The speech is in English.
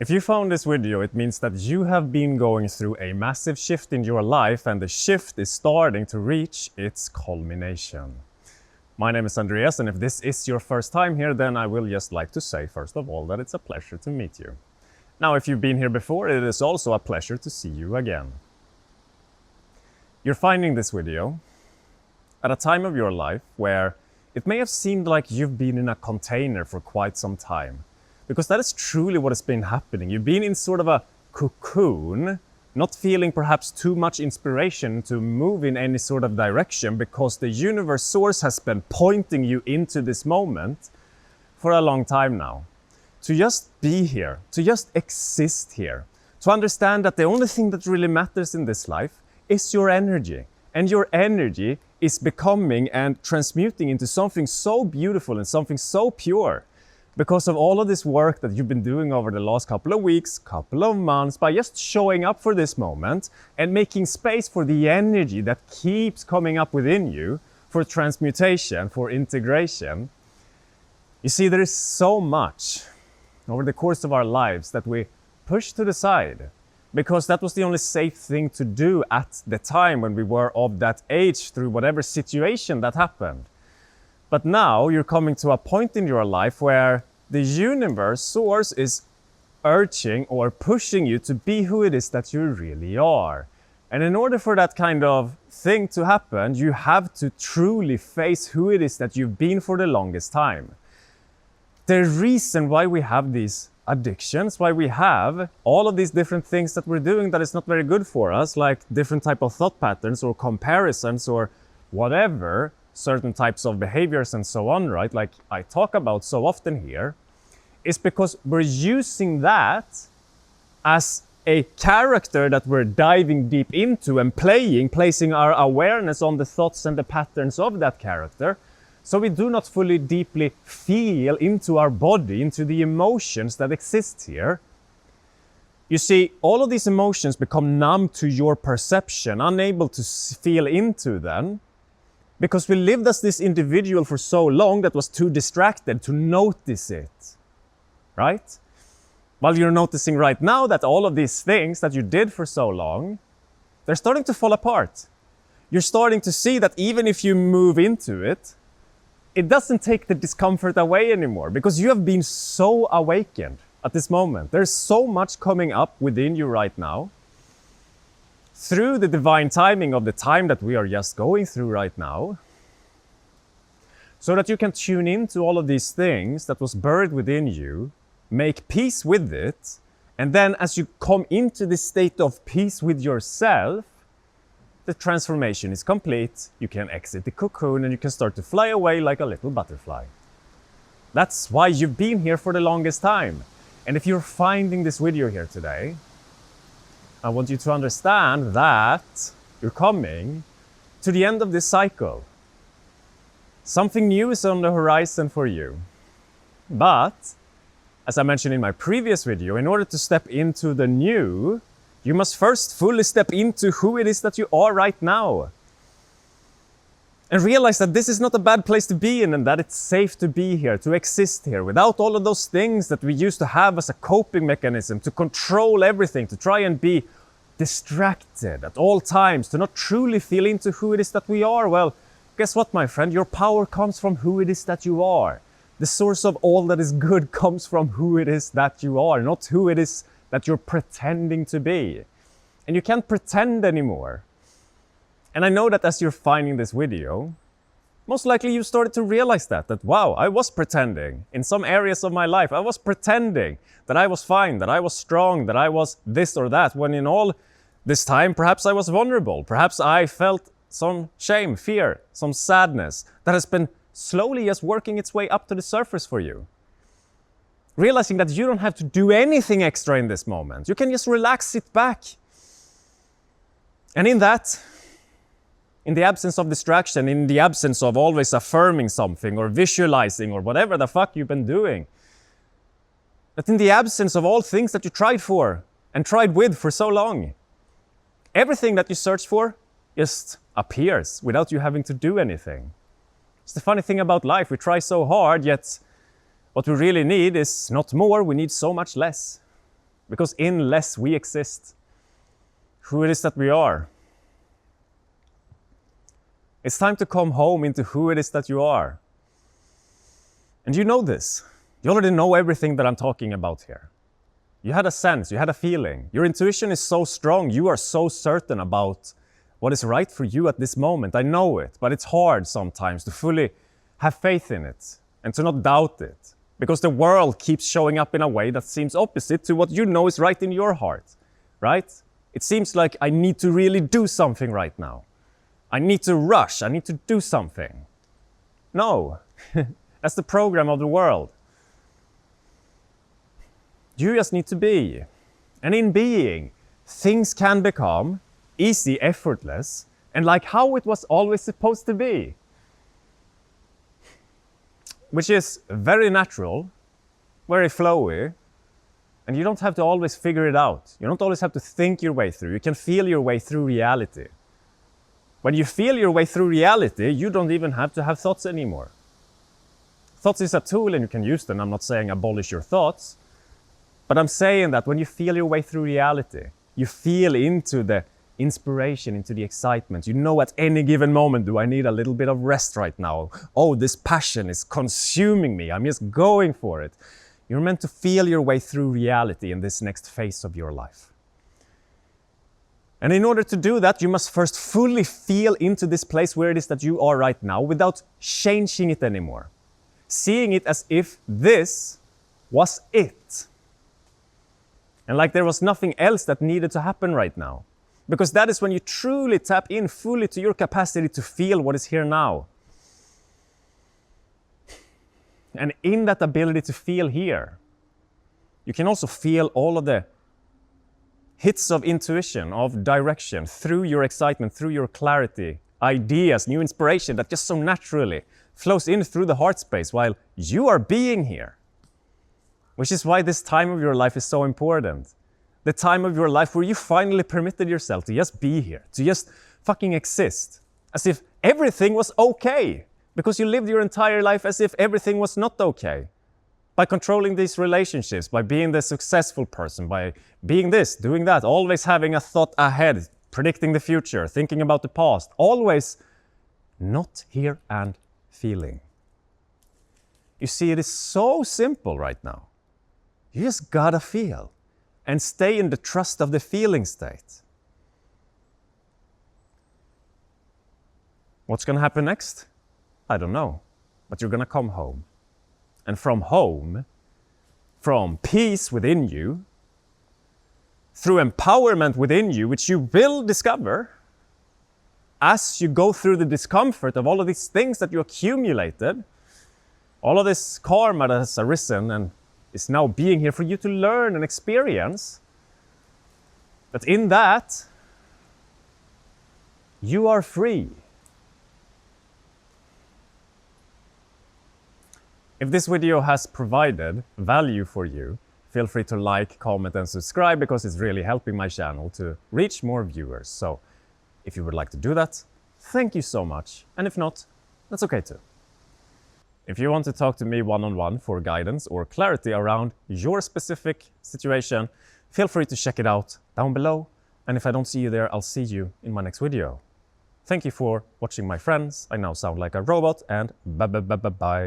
If you found this video, it means that you have been going through a massive shift in your life and the shift is starting to reach its culmination. My name is Andreas, and if this is your first time here, then I will just like to say first of all that it's a pleasure to meet you. Now, if you've been here before, it is also a pleasure to see you again. You're finding this video at a time of your life where it may have seemed like you've been in a container for quite some time. Because that is truly what has been happening. You've been in sort of a cocoon, not feeling perhaps too much inspiration to move in any sort of direction because the universe source has been pointing you into this moment for a long time now. To just be here, to just exist here, to understand that the only thing that really matters in this life is your energy. And your energy is becoming and transmuting into something so beautiful and something so pure. Because of all of this work that you've been doing over the last couple of weeks, couple of months, by just showing up for this moment and making space for the energy that keeps coming up within you for transmutation, for integration. You see, there is so much over the course of our lives that we push to the side because that was the only safe thing to do at the time when we were of that age through whatever situation that happened. But now you're coming to a point in your life where the universe source is urging or pushing you to be who it is that you really are. And in order for that kind of thing to happen, you have to truly face who it is that you've been for the longest time. The reason why we have these addictions, why we have all of these different things that we're doing that is not very good for us, like different type of thought patterns or comparisons or whatever, certain types of behaviors and so on, right? Like I talk about so often here, is because we're using that as a character that we're diving deep into and placing our awareness on the thoughts and the patterns of that character. So we do not fully deeply feel into our body, into the emotions that exist here. You see, all of these emotions become numb to your perception, unable to feel into them. Because we lived as this individual for so long that was too distracted to notice it, right? While you're noticing right now that all of these things that you did for so long, they're starting to fall apart. You're starting to see that even if you move into it, it doesn't take the discomfort away anymore because you have been so awakened at this moment. There's so much coming up within you right now. Through the divine timing of the time that we are just going through right now, so that you can tune into all of these things that was buried within you, make peace with it, and then as you come into this state of peace with yourself, the transformation is complete, you can exit the cocoon and you can start to fly away like a little butterfly. That's why you've been here for the longest time. And if you're finding this video here today, I want you to understand that you're coming to the end of this cycle. Something new is on the horizon for you. But, as I mentioned in my previous video, in order to step into the new, you must first fully step into who it is that you are right now. And realize that this is not a bad place to be in and that it's safe to be here, to exist here, without all of those things that we used to have as a coping mechanism, to control everything, to try and be distracted at all times, to not truly feel into who it is that we are. Well, guess what, my friend? Your power comes from who it is that you are. The source of all that is good comes from who it is that you are, not who it is that you're pretending to be. And you can't pretend anymore. And I know that as you're finding this video, most likely you started to realize that wow, I was pretending in some areas of my life. I was pretending that I was fine, that I was strong, that I was this or that, when in all this time, perhaps I was vulnerable. Perhaps I felt some shame, fear, some sadness that has been slowly just working its way up to the surface for you. Realizing that you don't have to do anything extra in this moment. You can just relax, sit back. And in that, in the absence of distraction, in the absence of always affirming something or visualizing or whatever the fuck you've been doing, that in the absence of all things that you tried for and tried with for so long, everything that you search for just appears without you having to do anything. It's the funny thing about life. We try so hard, yet what we really need is not more, we need so much less. Because unless we exist, who it is that we are, it's time to come home into who it is that you are. And you know this. You already know everything that I'm talking about here. You had a sense, you had a feeling. Your intuition is so strong, you are so certain about what is right for you at this moment. I know it, but it's hard sometimes to fully have faith in it and to not doubt it, because the world keeps showing up in a way that seems opposite to what you know is right in your heart, right? It seems like I need to really do something right now. I need to rush, I need to do something. No, that's the program of the world. You just need to be. And in being, things can become easy, effortless, and like how it was always supposed to be. Which is very natural, very flowy, and you don't have to always figure it out. You don't always have to think your way through. You can feel your way through reality. When you feel your way through reality, you don't even have to have thoughts anymore. Thoughts is a tool and you can use them. I'm not saying abolish your thoughts, but I'm saying that when you feel your way through reality, you feel into the inspiration, into the excitement. You know at any given moment, do I need a little bit of rest right now? Oh, this passion is consuming me. I'm just going for it. You're meant to feel your way through reality in this next phase of your life. And in order to do that, you must first fully feel into this place where it is that you are right now without changing it anymore. Seeing it as if this was it. And like there was nothing else that needed to happen right now. Because that is when you truly tap in fully to your capacity to feel what is here now. And in that ability to feel here, you can also feel all of the hits of intuition, of direction, through your excitement, through your clarity, ideas, new inspiration that just so naturally flows in through the heart space while you are being here. Which is why this time of your life is so important. The time of your life where you finally permitted yourself to just be here, to just fucking exist, as if everything was okay, because you lived your entire life as if everything was not okay. By controlling these relationships, by being the successful person, by being this, doing that, always having a thought ahead, predicting the future, thinking about the past, always not here and feeling. You see, it is so simple right now. You just gotta feel and stay in the trust of the feeling state. What's gonna happen next? I don't know, but you're gonna come home. And from home, from peace within you, through empowerment within you, which you will discover as you go through the discomfort of all of these things that you accumulated, all of this karma that has arisen and is now being here for you to learn and experience, that in that, you are free. If this video has provided value for you, feel free to like, comment and subscribe because it's really helping my channel to reach more viewers. So if you would like to do that, thank you so much. And if not, that's okay too. If you want to talk to me one-on-one for guidance or clarity around your specific situation, feel free to check it out down below. And if I don't see you there, I'll see you in my next video. Thank you for watching, my friends. I now sound like a robot, and bye.